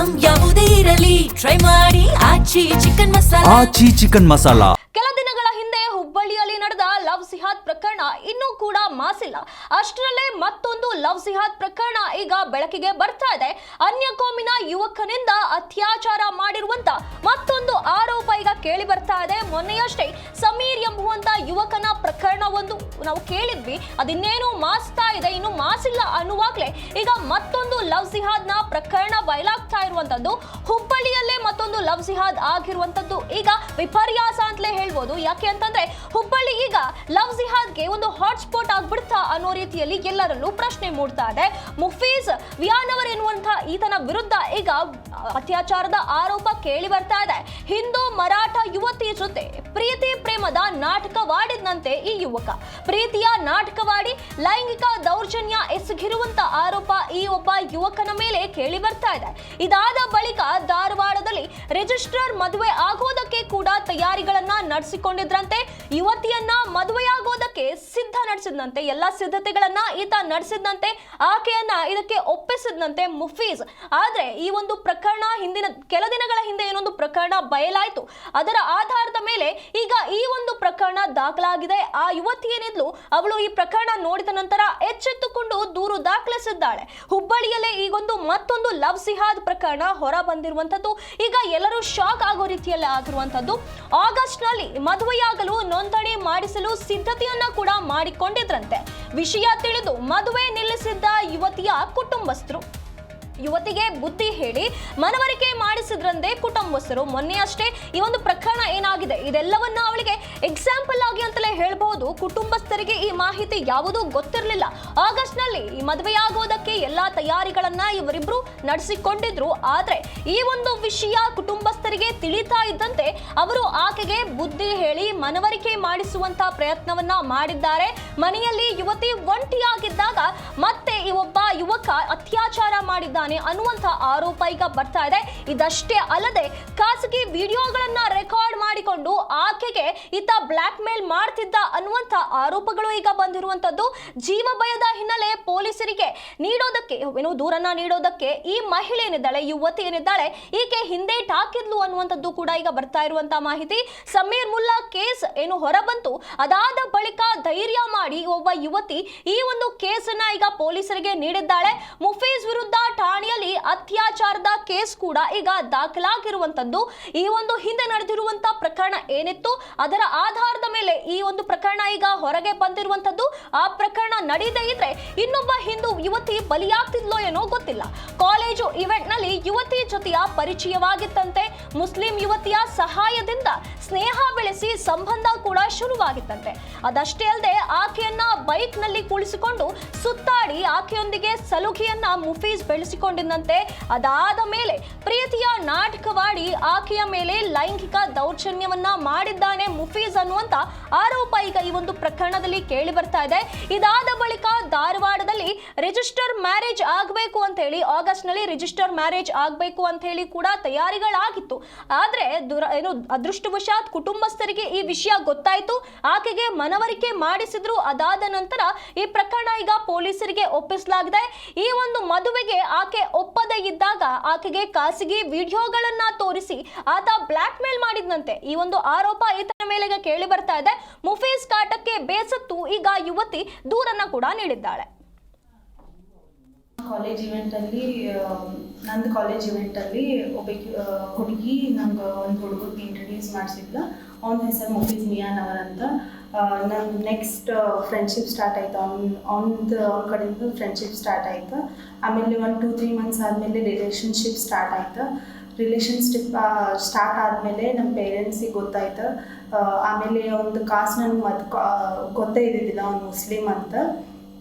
Item ಯಾವುದೇ ಇರಲಿ try ಮಾಡಿ ಆಚಿ ಚಿಕನ್ ಮಸಾಲಾ. ಕೆಲ ದಿನಗಳ ಹಿಂದೆ ಹುಬ್ಬಳ್ಳಿಯಲ್ಲಿ ನಡೆದ ಲವ್ ಜಿಹಾದ್ ಪ್ರಕರಣ ಇನ್ನೂ ಕೂಡ ಮಾಸಿಲ್ಲ. ಅಷ್ಟರಲ್ಲೇ ಮತ್ತೊಂದು ಲವ್ ಜಿಹಾದ್ ಪ್ರಕರಣ ಈಗ ಬೆಳಕಿಗೆ ಬರ್ತಾ ಇದೆ. ಅನ್ಯ ಕೋಮಿನ ಯುವಕನಿಂದ ಅತ್ಯಾಚಾರ ಮಾಡಿರುವಂತ ಮತ್ತೊಂದು ಆರೋಪ ಈಗ ಕೇಳಿ ಬರ್ತಾ ಇದೆ. ಮೊನ್ನೆಯಷ್ಟೇ ಸಮೀರ್ ಎಂಬುವಂತ ಯುವಕನ ಪ್ರಕರಣ ಒಂದು ನಾವು ಕೇಳಿದ್ವಿ. ಅದಿನ್ನೇನು ಮಾಸ್ತಾ ಇದೆ, ಇನ್ನು ಮಾಸಿಲ್ಲ ಅನ್ನುವಾಗ್ಲೇ ಈಗ ಮತ್ತೊಂದು ಲವ್ ಜಿಹಾದ್ ನ ಪ್ರಕರಣ ಬಯಲಾಗ್ತಾ ಇರುವಂತದ್ದು. ಹುಬ್ಬಳ್ಳಿಯಲ್ಲೇ ಮತ್ತೊಂದು ಲವ್ ಜಿಹಾದ್ ಆಗಿರುವಂತದ್ದು ಈಗ ವಿಪರ್ಯಾಸ ಅಂತಲೇ ಹೇಳ್ಬೋದು. ಯಾಕೆ ಅಂತಂದ್ರೆ ಹುಬ್ಬಳ್ಳಿ ಈಗ ಲವ್ ಜಿಹಾದ್ಗೆ ಒಂದು ಹಾಟ್ಸ್ಪಾಟ್ ಆಗ್ಬಿಡ್ತಾ ಅನ್ನೋ ರೀತಿಯಲ್ಲಿ ಎಲ್ಲರಲ್ಲೂ ಪ್ರಶ್ನೆ ಮೂಡ್ತಾ ಇದೆ. ಮುಫೀಜ್ ವಿಯಾನವರ್ ಎನ್ನುವಂತಹ ಈತನ ವಿರುದ್ಧ ಈಗ ಅತ್ಯಾಚಾರದ ಆರೋಪ ಕೇಳಿ ಬರ್ತಾ ಇದೆ. ಹಿಂದೂ ಮರಾಠ ಯುವತಿ ಜೊತೆ ಪ್ರೀತಿ ಪ್ರೇಮದ ನಾಟಕವಾಡಿದಂತೆ ಈ ಯುವಕ ಪ್ರೀತಿಯ ನಾಟಕವಾಡಿ ಲೈಂಗಿಕ ದೌರ್ಜನ್ಯ ಎಸಗಿರುವಂತ ಆರೋಪ ಈ ಒಬ್ಬ ಯುವಕನ ಮೇಲೆ ಕೇಳಿ ಬರ್ತಾ ಇದೆ. ಇದಾದ ಬಳಿಕ ಧಾರವಾಡದಲ್ಲಿ ರಿಜಿಸ್ಟರ್ ಮದುವೆ ಆಗೋದಕ್ಕೆ ಕೂಡ ತಯಾರಿಗಳನ್ನ ನಡೆಸಿಕೊಂಡಿದ್ರಂತೆ. ಯುವತಿಯನ್ನ ಮದುವೆಯಾಗೋದಕ್ಕೆ ಸಿದ್ಧ ನಡೆಸಿದಂತೆ, ಎಲ್ಲಾ ಸಿದ್ಧತೆಗಳನ್ನ ಈತ ನಡೆಸಿದಂತೆ, ಆಕೆಯನ್ನ ಇದಕ್ಕೆ ಒಪ್ಪಿಸಿದಂತೆ ಮುಫೀಜ್. ಆದ್ರೆ ಈ ಒಂದು ಪ್ರಕರಣ ಕೆಲ ದಿನಗಳ ಹಿಂದೆ ಏನೊಂದು ಪ್ರಕರಣ ಬಯಲಾಯಿತು. ಅದರ ಆಧಾರದ ಮೇಲೆ ಈಗ ಈ ಒಂದು ಪ್ರಕರಣ ದಾಖಲಾಗಿದೆ. ಆ ಯುವತಿ ಏನಿದ್ಲು ಅವಳು ಈ ಪ್ರಕರಣ ನೋಡಿದ ನಂತರ ಎಚ್ಚೆತ್ತುಕೊಂಡು ದೂರು ದಾಖಲಿಸಿದ್ದಾಳೆ. ಹುಬ್ಬಳ್ಳಿಯಲ್ಲೇ ಈಗೊಂದು ಮತ್ತೊಂದು ಲವ್ ಜಿಹಾದ್ ಪ್ರಕರಣ ಹೊರ ಬಂದಿರುವಂತದ್ದು. ಈಗ ಎಲ್ಲರೂ ಶಾಕ್ ಆಗೋ ರೀತಿಯಲ್ಲಿ ಆಗಿರುವಂತದ್ದು. ಆಗಸ್ಟ್ ನಲ್ಲಿ ಮದುವೆಯಾಗಲು ನೋಂದಣಿ ಮಾಡಿಸಲು ಸಿದ್ಧತೆಯನ್ನ ಕೂಡ ಮಾಡಿಕೊಂಡಿದ್ರಂತೆ. ವಿಷಯ ತಿಳಿದು ಮದುವೆ ನಿಲ್ಲಿಸಿದ್ದ ಯುವತಿಯ ಕುಟುಂಬಸ್ಥರು ಯುವತಿಗೆ ಬುದ್ಧಿ ಹೇಳಿ ಮನವರಿಕೆ ಮಾಡಿಸಿದ್ರಂತೆ ಕುಟುಂಬಸ್ಥರು. ಮೊನ್ನೆ ಅಷ್ಟೇ ಈ ಒಂದು ಪ್ರಕರಣ ಏನಾಗಿದೆ ಇದೆಲ್ಲವನ್ನ ಅವಳಿಗೆ ಎಕ್ಸಾಂಪಲ್ ಆಗಿ ಅಂತಲೇ ಹೇಳ್ಬಹುದು. ಕುಟುಂಬಸ್ಥರಿಗೆ ಈ ಮಾಹಿತಿ ಯಾವುದೂ ಗೊತ್ತಿರಲಿಲ್ಲ. ಆಗಸ್ಟ್ ನಲ್ಲಿ ಈ ಮದುವೆಯಾಗೋದಕ್ಕೆ ಎಲ್ಲಾ ತಯಾರಿಗಳನ್ನ ಇವರಿಬ್ರು ನಡೆಸಿಕೊಂಡಿದ್ರು. ಆದ್ರೆ ಈ ಒಂದು ವಿಷಯ ಕುಟುಂಬಸ್ಥರಿಗೆ ತಿಳಿತಾ ಇದ್ದಂತೆ ಅವರು ಆಕೆಗೆ ಬುದ್ಧಿ ಹೇಳಿ ಮನವರಿಕೆ ಮಾಡಿಸುವಂತ ಪ್ರಯತ್ನವನ್ನ ಮಾಡಿದ್ದಾರೆ. ಮನೆಯಲ್ಲಿ ಯುವತಿ ಒಂಟಿಯಾಗಿದ್ದಾಗ ಮತ್ತೆ ಈ ಒಬ್ಬ ಯುವಕ ಅತ್ಯಾಚಾರ ಮಾಡಿದ್ದಾನೆ ಅನ್ನುವಂತ ಆರೋಪ ಈಗ ಬರ್ತಾ ಇದೆ. ಇದಷ್ಟೇ ಅಲ್ಲದೆ ಖಾಸಗಿ ವಿಡಿಯೋಗಳನ್ನ ರೆಕಾರ್ಡ್ ಮಾಡಿಕೊಂಡು ಆಕೆಗೆ ಈತ ಬ್ಲಾಕ್ ಮೇಲ್ ಮಾಡ್ತಿದ್ದ ಅನ್ನುವಂತ ಆರೋಪಗಳು ಈಗ ಬಂದಿರುವಂತದ್ದು. ಜೀವ ಭಯದ ಹಿನ್ನೆಲೆ ಪೊಲೀಸರಿಗೆ ದೂರನ್ನ ನೀಡೋದಕ್ಕೆ ಈ ಮಹಿಳೆ ಏನಿದ್ದಾಳೆ, ಯುವತಿ ಏನಿದ್ದಾಳೆ, ಈಕೆ ಹಿಂದೇಟ್ ಹಾಕಿದ್ಲು ಅನ್ನುವಂಥದ್ದು ಕೂಡ ಈಗ ಬರ್ತಾ ಇರುವಂತಹ ಮಾಹಿತಿ. ಸಮೀರ್ ಮುಲ್ಲಾ ಕೇಸ್ ಹೊರಬಂತು. ಅದಾದ ಬಳಿಕ ಧೈರ್ಯ ಮಾಡಿ ಒಬ್ಬ ಯುವತಿ ಈ ಒಂದು ಕೇಸನ್ನ ಈಗ ಪೊಲೀಸರಿಗೆ ನೀಡಿದ್ದಾಳೆ. ಮುಫೀಜ್ ವಿರುದ್ಧ ಠಾಣೆಯಲ್ಲಿ ಅತ್ಯಾಚಾರದ ಕೇಸ್ ಕೂಡ ಈಗ ದಾಖಲಾಗಿರುವಂತದ್ದು. ಈ ಒಂದು ಹಿಂದೆ ನಡೆದಿರುವಂತಹ ಪ್ರಕರಣ ಏನಿತ್ತು ಅದರ ಆಧಾರದ ಮೇಲೆ ಈ ಒಂದು ಪ್ರಕರಣ ಈಗ ಹೊರಗೆ ಬಂದಿರುವಂತದ್ದು. ಆ ಪ್ರಕರಣ ನಡೆಯದೇ ಇದ್ರೆ ಇನ್ನೊಬ್ಬ ಹಿಂದೂ ಯುವತಿ ಬಲಿಯಾಗ್ತಿದ್ಲೋ ಏನೋ ಗೊತ್ತಿಲ್ಲ. ಕಾಲೇಜು ಇವೆಂಟ್ ನಲ್ಲಿ ಯುವತಿ ಜೊತೆಯ ಪರಿಚಯವಾಗಿತ್ತಂತೆ. ಮುಸ್ಲಿಂ ಯುವತಿಯ ಸಹಾಯದಿಂದ ಸ್ನೇಹ ಬೆಳೆಸಿ ಸಂಬಂಧ ಕೂಡ ಶುರುವಾಗಿತ್ತಂತೆ. ಅದಷ್ಟೇ ಅಲ್ಲದೆ ಆಕೆಯನ್ನ ಬೈಕ್ ನಲ್ಲಿ ಕುಳಿಸಿಕೊಂಡು ಸುತ್ತಾಡಿ ಆಕೆಯೊಂದಿಗೆ ಸಲುಗೆಯನ್ನ ಮುಫೀಜ್ ಬೆಳೆಸಿಕೊಂಡಿದ್ದಂತೆ. ಅದಾದ ಮೇಲೆ ಪ್ರೀತಿಯ ನಾಟಕವಾಡಿ ಆಕೆಯ ಮೇಲೆ ಲೈಂಗಿಕ ದೌರ್ಜನ್ಯವನ್ನ ಮಾಡಿದ್ದಾನೆ ಮುಫೀಜ್ ಅನ್ನುವಂತ ಆರೋಪ ಈಗ ಈ ಒಂದು ಪ್ರಕರಣದಲ್ಲಿ ಕೇಳಿ ಬರ್ತಾ ಇದೆ. ಇದಾದ ಬಳಿಕ ಧಾರವಾಡದಲ್ಲಿ ರಿಜಿಸ್ಟರ್ ಮ್ಯಾರೇಜ್ ಆಗಬೇಕು ಅಂತ ಹೇಳಿ ಆಗಸ್ಟ್ ನಲ್ಲಿ ರಿಜಿಸ್ಟರ್ ಮ್ಯಾರೇಜ್ ಆಗಬೇಕು ಅಂತ ಹೇಳಿ ಕೂಡ ತಯಾರಿಗಳಾಗಿತ್ತು. ಆದ್ರೆ ಅದೃಷ್ಟವಶಾತ್ ಕುಟುಂಬಸ್ಥರಿಗೆ ಈ ವಿಷಯ ಗೊತ್ತಾಯ್ತು. ಆಕೆಗೆ ಮನವರಿಕೆ ಮಾಡಿಸಿದ್ರು. ಅದಾದ ನಂತರ ಈ ಪ್ರಕರಣ ಈಗ ಪೊಲೀಸರಿಗೆ ಒಪ್ಪಿಸಲಾಗಿದೆ. ಈ ಒಂದು ಮದುವೆಗೆ ಆಕೆ ಒಪ್ಪದೇ ಇದ್ದಾಗ ಆಕೆಗೆ ಖಾಸಗಿ ವಿಡಿಯೋಗಳನ್ನ ತೋರಿಸಿ ಆತ ಬ್ಲಾಕ್ ಮೇಲ್ ಮಾಡಿದಂತೆ ಈ ಒಂದು ಆರೋಪ ಈತನ ಮೇಲೆ ಕೇಳಿ ಬರ್ತಾ ಇದೆ. ಮುಫೀಜ್ ಕಾಟಕ್ಕೆ ಬೇಸತ್ತು ಈಗ ಯುವತಿ ದೂರನ್ನ ಕೂಡ ನೀಡಿದ್ದಾಳೆ. ಕಾಲೇಜ್ ಇವೆಂಟಲ್ಲಿ ನಂದು ಕಾಲೇಜ್ ಇವೆಂಟಲ್ಲಿ ಒಬ್ಬ ಹುಡುಗಿ ನಂಗೆ ಒಂದು ಹುಡುಗಕ್ಕೆ ಇಂಟ್ರಡ್ಯೂಸ್ ಮಾಡಿಸಿದ್ಲ. ಅವನ ಹೆಸರು ಮುಫೀಜ್ ವಿಯಾನವರ್ ಅಂತ. ನನ್ನ ನೆಕ್ಸ್ಟ್ ಫ್ರೆಂಡ್ಶಿಪ್ ಸ್ಟಾರ್ಟ್ ಆಯಿತು. ಅವನ ಕಡೆಯಿಂದ ಫ್ರೆಂಡ್ಶಿಪ್ ಸ್ಟಾರ್ಟ್ ಆಯಿತು. ಆಮೇಲೆ 1-2-3 ಮಂತ್ಸ್ ಆದಮೇಲೆ ರಿಲೇಷನ್ಶಿಪ್ ಸ್ಟಾರ್ಟ್ ಆಯಿತು. ರಿಲೇಷನ್ಶಿಪ್ ಸ್ಟಾರ್ಟ್ ಆದಮೇಲೆ ನಮ್ಮ ಪೇರೆಂಟ್ಸಿಗೆ ಗೊತ್ತಾಯ್ತು. ಆಮೇಲೆ ಒಂದು ಕಾಸ್ಟ್ ನನಗೆ ಗೊತ್ತೇ ಇದ್ದಿದ್ದಿಲ್ಲ ಅವ್ನು ಮುಸ್ಲಿಮ್ ಅಂತ.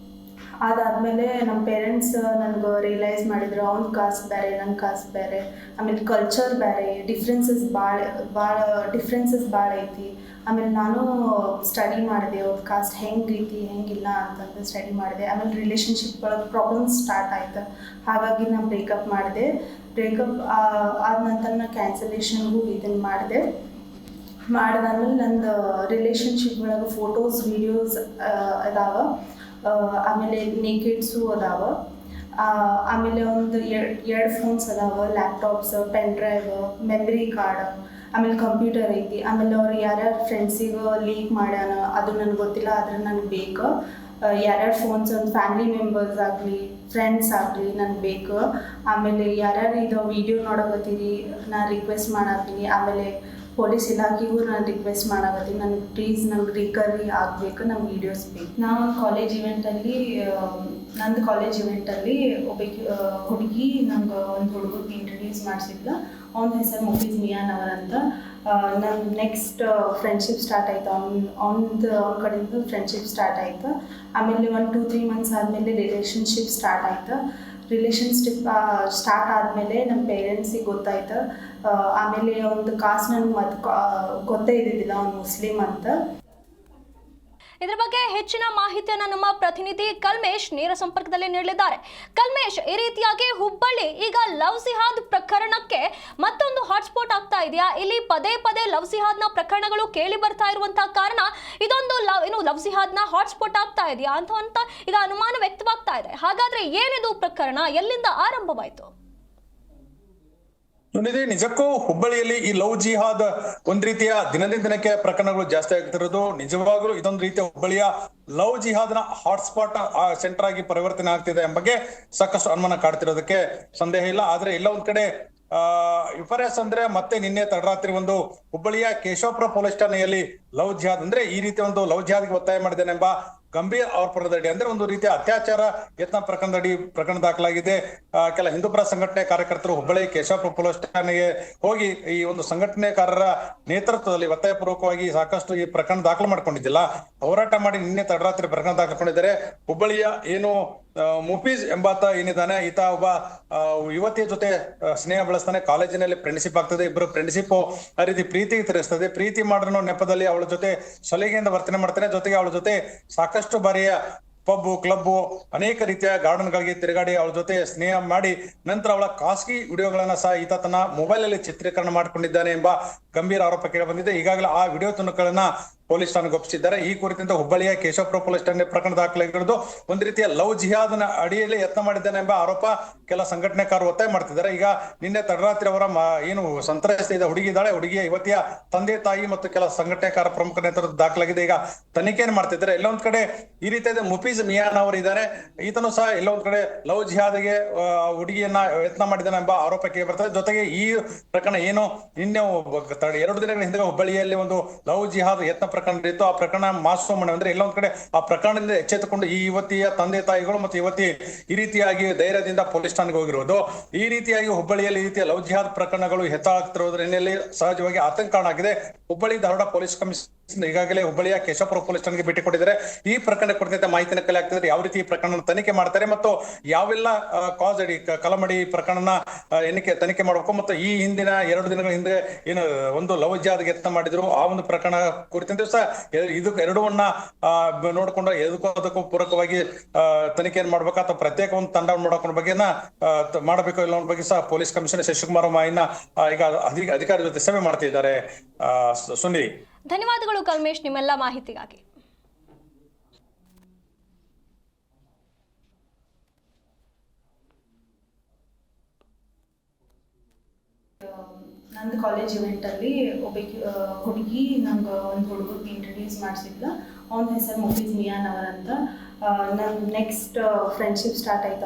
ಅದಾದಮೇಲೆ ನಮ್ಮ ಪೇರೆಂಟ್ಸ್ ನನಗೆ ರಿಯಲೈಸ್ ಮಾಡಿದ್ರು ಅವ್ನ ಕಾಸ್ಟ್ ಬೇರೆ ನನ್ನ ಕಾಸ್ಟ್ ಬೇರೆ, ಆಮೇಲೆ ಕಲ್ಚರ್ ಬೇರೆ, ಡಿಫ್ರೆನ್ಸಸ್ ಭಾಳ ಐತಿ. ಆಮೇಲೆ ನಾನು ಸ್ಟಡಿ ಮಾಡಿದೆ ಅವ್ರ ಕಾಸ್ಟ್ ಹೆಂಗೈತಿ ಹೆಂಗಿಲ್ಲ ಅಂತಂದು ಸ್ಟಡಿ ಮಾಡಿದೆ. ಆಮೇಲೆ ರಿಲೇಷನ್ಶಿಪ್ ಒಳಗೆ ಪ್ರಾಬ್ಲಮ್ಸ್ ಸ್ಟಾರ್ಟ್ ಆಯ್ತು. ಹಾಗಾಗಿ ನಾನು ಬ್ರೇಕಪ್ ಮಾಡಿದೆ. ಬ್ರೇಕಪ್ ಆದ ನಂತರ ನಾನು ಕ್ಯಾನ್ಸಲೇಷನ್ಗೂ ಇದನ್ನು ಮಾಡಿದಾದ್ಮೇಲೆ ನಂದು ರಿಲೇಷನ್ಶಿಪ್ ಒಳಗೆ ಫೋಟೋಸ್ ವಿಡಿಯೋಸ್ ಅದಾವ. ಆಮೇಲೆ ನೇಕೆಡ್ಸು ಅದಾವ. ಆಮೇಲೆ ಒಂದು ಎರಡು ಫೋನ್ಸ್ ಅದಾವ, laptops, pen drive, memory card, ಆಮೇಲೆ ಕಂಪ್ಯೂಟರ್ ಐತಿ. ಆಮೇಲೆ ಅವ್ರು ಯಾರ್ಯಾರು ಫ್ರೆಂಡ್ಸಿಗೆ ಲೀಕ್ ಮಾಡ್ಯಾನ ಅದು ನನಗೆ ಗೊತ್ತಿಲ್ಲ, ಆದ್ರೆ ನನಗೆ ಬೇಕು. ಯಾರ್ಯಾರು ಫೋನ್ಸ್ ಒಂದು ಫ್ಯಾಮಿಲಿ ಮೆಂಬರ್ಸ್ ಆಗಲಿ, ಫ್ರೆಂಡ್ಸ್ ಆಗಲಿ ನನಗೆ ಬೇಕು. ಆಮೇಲೆ ಯಾರ್ಯಾರು ಇದು ವೀಡಿಯೋ ನೋಡಕತ್ತೀರಿ ನಾನು ರಿಕ್ವೆಸ್ಟ್ ಮಾಡತ್ತೀನಿ. ಆಮೇಲೆ ಪೊಲೀಸ್ ಇಲಾಖೆಗೂ ನಾನು ರಿಕ್ವೆಸ್ಟ್ ಮಾಡಕತ್ತೀನಿ, ನನಗೆ ಪ್ಲೀಸ್ ನಂಗೆ ರಿಕವರಿ ಆಗಬೇಕು, ನಮ್ಮ ವೀಡಿಯೋಸ್ ಬೇಕು. ನಾನು ಕಾಲೇಜ್ ಇವೆಂಟಲ್ಲಿ ನಂದು ಕಾಲೇಜ್ ಇವೆಂಟಲ್ಲಿ ಹುಡುಗಿ ನಂಗೆ ಒಂದು ಹುಡುಗಕ್ಕೆ ಇಂಟ್ರಡ್ಯೂಸ್ ಮಾಡಿಸಿದ್ಲು. ಅವನ ಹೆಸರು ಮುಫೀಜ್ ಮಿಯಾನ್ ಅವರಂತ. ನನ್ನ ನೆಕ್ಸ್ಟ್ ಫ್ರೆಂಡ್ಶಿಪ್ ಸ್ಟಾರ್ಟ್ ಆಯಿತು. ಅವ್ನ ಕಡೆಯಿಂದ ಫ್ರೆಂಡ್ಶಿಪ್ ಸ್ಟಾರ್ಟ್ ಆಯಿತು. ಆಮೇಲೆ 1-2-3 ಮಂತ್ಸ್ ಆದಮೇಲೆ ರಿಲೇಷನ್ಶಿಪ್ ಸ್ಟಾರ್ಟ್ ಆಯಿತು. ರಿಲೇಷನ್ಶಿಪ್ ಸ್ಟಾರ್ಟ್ ಆದಮೇಲೆ ನಮ್ಮ ಪೇರೆಂಟ್ಸಿಗೆ ಗೊತ್ತಾಯ್ತು. ಆಮೇಲೆ ಒಂದು ಕಾಸ್ಟ್ ನನಗೆ ಗೊತ್ತೇ ಇದ್ದಿದ್ದಿಲ್ಲ, ಅವ್ನು ಮುಸ್ಲಿಮ್ ಅಂತ. ಇದರ ಬಗ್ಗೆ ಹೆಚ್ಚಿನ ಮಾಹಿತಿಯನ್ನು ನಮ್ಮ ಪ್ರತಿನಿಧಿ ಕಲ್ಮೇಶ್ ನೇರ ಸಂಪರ್ಕದಲ್ಲಿ ನೀಡಲಿದ್ದಾರೆ. ಕಲ್ಮೇಶ್, ಈ ರೀತಿಯಾಗಿ ಹುಬ್ಬಳ್ಳಿ ಈಗ ಲವ್ ಜಿಹಾದ್ ಪ್ರಕರಣಕ್ಕೆ ಮತ್ತೊಂದು ಹಾಟ್ಸ್ಪಾಟ್ ಆಗ್ತಾ ಇದೆಯಾ? ಇಲ್ಲಿ ಪದೇ ಪದೇ ಲವ್ ಜಿಹಾದ್ನ ಪ್ರಕರಣಗಳು ಕೇಳಿ ಬರ್ತಾ ಇರುವಂತಹ ಕಾರಣ ಇದೊಂದು ಲವ್ ಜಿಹಾದ್ನ ಹಾಟ್ಸ್ಪಾಟ್ ಆಗ್ತಾ ಇದೆಯಾ ಅಂತ ಈಗ ಅನುಮಾನ ವ್ಯಕ್ತವಾಗ್ತಾ ಇದೆ. ಹಾಗಾದ್ರೆ ಏನಿದು ಪ್ರಕರಣ, ಎಲ್ಲಿಂದ ಆರಂಭವಾಯಿತು? ನಿಜಕ್ಕೂ ಹುಬ್ಬಳ್ಳಿಯಲ್ಲಿ ಈ ಲವ್ ಜಿಹಾದ್ ಒಂದ್ ರೀತಿಯ ದಿನದಿಂದ ದಿನಕ್ಕೆ ಪ್ರಕರಣಗಳು ಜಾಸ್ತಿ ಆಗ್ತಿರೋದು. ನಿಜವಾಗ್ಲೂ ಇದೊಂದು ರೀತಿಯ ಹುಬ್ಬಳ್ಳಿಯ ಲವ್ ಜಿಹಾದ್ನ ಹಾಟ್ಸ್ಪಾಟ್ ಸೆಂಟರ್ ಆಗಿ ಪರಿವರ್ತನೆ ಆಗ್ತಿದೆ ಎಂಬ ಬಗ್ಗೆ ಸಾಕಷ್ಟು ಅನುಮಾನ ಕಾಡ್ತಿರೋದಕ್ಕೆ ಸಂದೇಹ ಇಲ್ಲ. ಆದ್ರೆ ಎಲ್ಲ ಒಂದ್ ಕಡೆ ವಿಪರ್ಯಾಸ ಅಂದ್ರೆ ಮತ್ತೆ ನಿನ್ನೆ ತಡರಾತ್ರಿ ಒಂದು ಹುಬ್ಬಳ್ಳಿಯ ಕೇಶವಪುರ ಪೊಲೀಸ್ ಠಾಣೆಯಲ್ಲಿ ಲವ್ ಜಿಹಾದ್ ಅಂದ್ರೆ ಈ ರೀತಿಯ ಒಂದು ಲವ್ ಜಿಹಾದ್ಗೆ ಒತ್ತಾಯ ಮಾಡಿದ್ದೇನೆ ಎಂಬ ಗಂಭೀರ್ ಆರೋಪದಡಿ ಅಂದ್ರೆ ಒಂದು ರೀತಿಯ ಅತ್ಯಾಚಾರ ಯತ್ನ ಪ್ರಕರಣ ದಾಖಲಾಗಿದೆ. ಕೆಲ ಹಿಂದೂಪರ ಸಂಘಟನೆ ಕಾರ್ಯಕರ್ತರು ಹುಬ್ಬಳ್ಳಿ ಕೇಶವಪುರ ಪೊಲೀಸ್ ಠಾಣೆಗೆ ಹೋಗಿ ಈ ಒಂದು ಸಂಘಟನೆಕಾರರ ನೇತೃತ್ವದಲ್ಲಿ ಒತ್ತಾಯಪೂರ್ವಕವಾಗಿ ಸಾಕಷ್ಟು ಈ ಪ್ರಕರಣ ದಾಖಲು ಮಾಡ್ಕೊಂಡಿದ್ದಿಲ್ಲ, ಹೋರಾಟ ಮಾಡಿ ನಿನ್ನೆ ತಡರಾತ್ರಿ ಪ್ರಕರಣ ದಾಖಲಿಕೊಂಡಿದ್ದಾರೆ. ಹುಬ್ಬಳ್ಳಿಯ ಏನು ಮುಫೀಜ್ ಎಂಬಾತ ಏನಿದ್ದಾನೆ, ಈತ ಒಬ್ಬ ಯುವತಿಯ ಜೊತೆ ಸ್ನೇಹ ಬೆಳೆಸ್ತಾನೆ. ಕಾಲೇಜಿನಲ್ಲಿ ಫ್ರೆಂಡ್ಶಿಪ್ ಆಗ್ತದೆ, ಇಬ್ಬರು ಫ್ರೆಂಡ್ಶಿಪ್ ಆ ರೀತಿ ಪ್ರೀತಿಗೆ ತಿರುಗಿಸ್ತದೆ. ಪ್ರೀತಿ ಮಾಡಿರೋ ನೆಪದಲ್ಲಿ ಅವಳ ಜೊತೆ ಸಲಿಗೆಯಿಂದ ವರ್ತನೆ ಮಾಡ್ತಾನೆ. ಜೊತೆಗೆ ಅವಳ ಜೊತೆ ಸಾಕಷ್ಟು ಬಾರಿಯ ಪಬ್, ಕ್ಲಬ್, ಅನೇಕ ರೀತಿಯ ಗಾರ್ಡನ್ ಗಳಿಗೆ ತಿರುಗಾಡಿ ಅವಳ ಜೊತೆ ಸ್ನೇಹ ಮಾಡಿ ನಂತರ ಅವಳ ಖಾಸಗಿ ವಿಡಿಯೋಗಳನ್ನ ಸಹ ಈತ ತನ್ನ ಮೊಬೈಲ್ ಅಲ್ಲಿ ಚಿತ್ರೀಕರಣ ಮಾಡಿಕೊಂಡಿದ್ದಾನೆ ಎಂಬ ಗಂಭೀರ ಆರೋಪ ಕೇಳಿ ಬಂದಿದೆ. ಈಗಾಗಲೇ ಆ ವಿಡಿಯೋ ತುಣುಕುಗಳನ್ನ ಪೊಲೀಸ್ ಠಾಣೆಗೆ ಒಪ್ಪಿಸಿದ್ದಾರೆ. ಈ ಕುರಿತಂತೆ ಹುಬ್ಬಳ್ಳಿಯ ಕೇಶವಪುರ ಪೊಲೀಸ್ ಠಾಣೆ ಪ್ರಕರಣ ದಾಖಲಾಗಿರೋದು. ಒಂದು ರೀತಿಯ ಲವ್ ಜಿಹಾದ್ನ ಅಡಿಯಲ್ಲಿ ಯತ್ನ ಮಾಡಿದ್ದಾನೆ ಎಂಬ ಆರೋಪ ಕೆಲ ಸಂಘಟನೆಕಾರರು ಒತ್ತಾಯ ಮಾಡ್ತಿದ್ದಾರೆ. ಈಗ ನಿನ್ನೆ ತಡರಾತ್ರಿ ಅವರ ಏನು ಸಂತ್ರಸ್ತ ಹುಡುಗಿ ಇದ್ದಾಳೆ, ಹುಡುಗಿಯ ಯುವತಿಯ ತಂದೆ ತಾಯಿ ಮತ್ತು ಕೆಲ ಸಂಘಟನೆಕಾರ ಪ್ರಮುಖ ನೇತೃತ್ವ ದಾಖಲಾಗಿದೆ. ಈಗ ತನಿಖೆಯನ್ನು ಮಾಡ್ತಿದ್ದಾರೆ. ಎಲ್ಲೊಂದ್ ಕಡೆ ಈ ರೀತಿಯಾದ ಮುಫೀಜ್ ಮಿಯಾನ್ ಅವರು ಇದ್ದಾರೆ, ಈತನು ಸಹ ಎಲ್ಲೊಂದ್ ಕಡೆ ಲವ್ ಜಿಹಾದ್ಗೆ ಹುಡುಗಿಯನ್ನ ಯತ್ನ ಮಾಡಿದ್ದಾನೆ ಎಂಬ ಆರೋಪ ಕೇಳಿ ಬರ್ತದೆ. ಜೊತೆಗೆ ಈ ಪ್ರಕರಣ ಏನು ನಿನ್ನೆ 2 ದಿನಗಳ ಹಿಂದೆ ಹುಬ್ಬಳ್ಳಿಯಲ್ಲಿ ಒಂದು ಲವ್ ಜಿಹಾದ್ ಯತ್ನ ಪ್ರಕರಣ ಇತ್ತು. ಆ ಪ್ರಕರಣ ಮಾಸೋಮಣೆ ಅಂದ್ರೆ ಎಲ್ಲೊಂದ್ ಕಡೆ ಆ ಪ್ರಕರಣದಿಂದ ಎಚ್ಚೆತ್ತುಕೊಂಡು ಈ ಯುವತಿಯ ತಂದೆ ತಾಯಿಗಳು ಮತ್ತು ಯುವತಿ ಈ ರೀತಿಯಾಗಿ ಧೈರ್ಯದಿಂದ ಪೊಲೀಸ್ ಠಾಣೆಗೆ ಹೋಗಿರುವುದು. ಈ ರೀತಿಯಾಗಿ ಹುಬ್ಬಳ್ಳಿಯಲ್ಲಿ ಈ ರೀತಿಯ ಲವ್ ಜಿಹಾದ್ ಪ್ರಕರಣಗಳು ಹೆಚ್ಚಾಗ್ತಿರೋದ್ರ ಹಿನ್ನೆಲೆಯಲ್ಲಿ ಸಹಜವಾಗಿ ಆತಂಕ ಆಗಿದೆ. ಹುಬ್ಬಳ್ಳಿ ಧಾರವಾಡ ಪೊಲೀಸ್ ಕಮಿಷನರ್ ಈಗಾಗಲೇ ಹುಬ್ಬಳ್ಳಿಯ ಕೇಶವಪುರ ಪೊಲೀಸ್ ಠಾಣೆಗೆ ಭೇಟಿ ಕೊಟ್ಟಿದ್ದಾರೆ. ಈ ಪ್ರಕರಣ ಕುರಿತಂತೆ ಮಾಹಿತಿಯನ್ನು ಕಲೆ ಆಗ್ತಿದ್ರೆ ಯಾವ ರೀತಿ ಈ ಪ್ರಕರಣ ತನಿಖೆ ಮಾಡ್ತಾರೆ ಮತ್ತು ಯಾವೆಲ್ಲ ಕಾಸ್ ಅಡಿ ಕಲಮಡಿ ಪ್ರಕರಣ ತನಿಖೆ ಮಾಡಬೇಕು ಮತ್ತು ಈ ಹಿಂದಿನ 2 ದಿನಗಳ ಹಿಂದೆ ಏನು ಒಂದು ಲವ್ ಜಿಹಾದ್ಗೆ ಯತ್ನ ಮಾಡಿದ್ರು ಆ ಒಂದು ಪ್ರಕರಣ ಕುರಿತಂತೆ ಸಹ ಎರಡವನ್ನ ನೋಡ್ಕೊಂಡು ಅದಕ್ಕೂ ಪೂರಕವಾಗಿ ತನಿಖೆಯನ್ನು ಮಾಡ್ಬೇಕು ಅಥವಾ ಪ್ರತ್ಯೇಕ ಒಂದು ತಂಡವನ್ನು ಮಾಡೋದ್ರ ಬಗ್ಗೆನ ಮಾಡಬೇಕು ಇಲ್ಲ ಅನ್ನೋ ಬಗ್ಗೆ ಸಹ ಪೊಲೀಸ್ ಕಮಿಷನರ್ ಶಶಿಕುಮಾರ್ ಮಾಯಿನ ಈಗ ಅಧಿಕಾರಿ ಜೊತೆ ಸಭೆ ಮಾಡ್ತಿದ್ದಾರೆ. ಸುನಿ, ಧನ್ಯವಾದಗಳು ಕಲ್ಮೇಶ್ ನಿಮ್ಮೆಲ್ಲ ಮಾಹಿತಿಗಾಗಿ. ನಂದು ಕಾಲೇಜ್ ಇವೆಂಟಲ್ಲಿ ಹುಡುಗಿ ನಂಗೆ ಒಂದು ಹುಡುಗಕ್ಕೆ ಇಂಟ್ರಡ್ಯೂಸ್ ಮಾಡಿಸಿದ್ಲು. ಅವನ ಹೆಸರು ಮುಫೀಜ್ ಮಿಯಾನ್ ಅವರಂತ. ನನ್ನ ನೆಕ್ಸ್ಟ್ ಫ್ರೆಂಡ್ಶಿಪ್ ಸ್ಟಾರ್ಟ್ ಆಯಿತು.